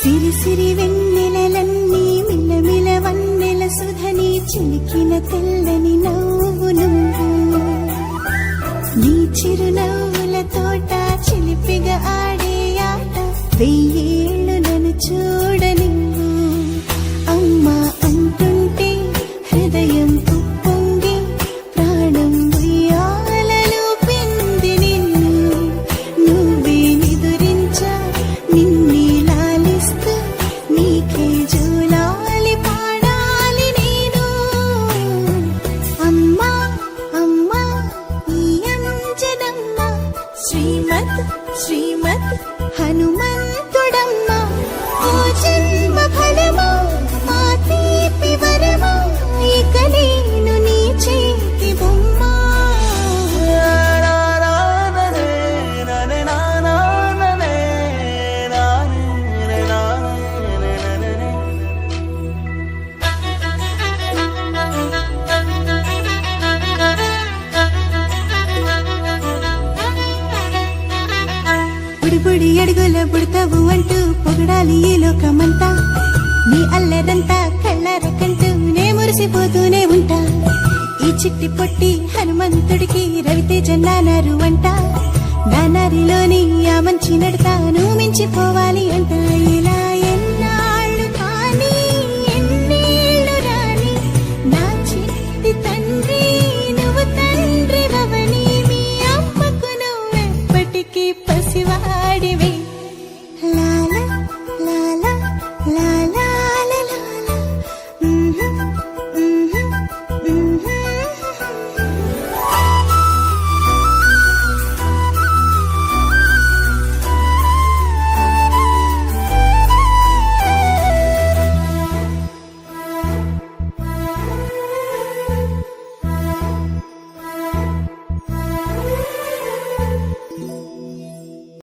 సిరి సిరి వెన్నెలలన్నీ మిలమిల వన్నెల సుధని చిలికిన తెల్లని నవ్వు నువ్వు నీ చిరునవ్వుల తోట చిలిపిగా ఆడే ఆట వెయ్యేళ్ళు నన్ను చూడనివ్వు అమ్మా అంటుంటే హృదయం ఉప్పొంగి ప్రాణం ఉయ్యాలలో పిండి నిన్ను నువ్వే నిదురించా నిన్నే లాలిస్తూ నీకే జూలాలి పాడాలి నేను అమ్మా అమ్మా ఈ అంజనమ్మ శ్రీమత్ శ్రీమత్ హనుమంతుడమ్మ ఓ జన్మ ఫలమో మా తీపి వరమో ఇక నేను నీ చేతి బొమ్మ బుడి అడుగుల బుడతావు అంటూ పొగడాలి ఈ లోకమంతా నీ అల్లరంతా కళ్ళారకంటూనే మురిసిపోతూనే ఉంటా ఈ చిట్టి పొట్టి హనుమంతుడికి రవితేజ నానారు అంట నానారిలోని ఆ మంచి నడతాను మించిపోవాలి అంట ఇలా ఎన్నాళ్ళు కానీ ఎన్నేళ్ళు రాని నా చిట్టి తండ్రి నువ్వు తండ్రి వవని మీ అమ్మకు నువ్వెప్పటికీ పసివాడివి లా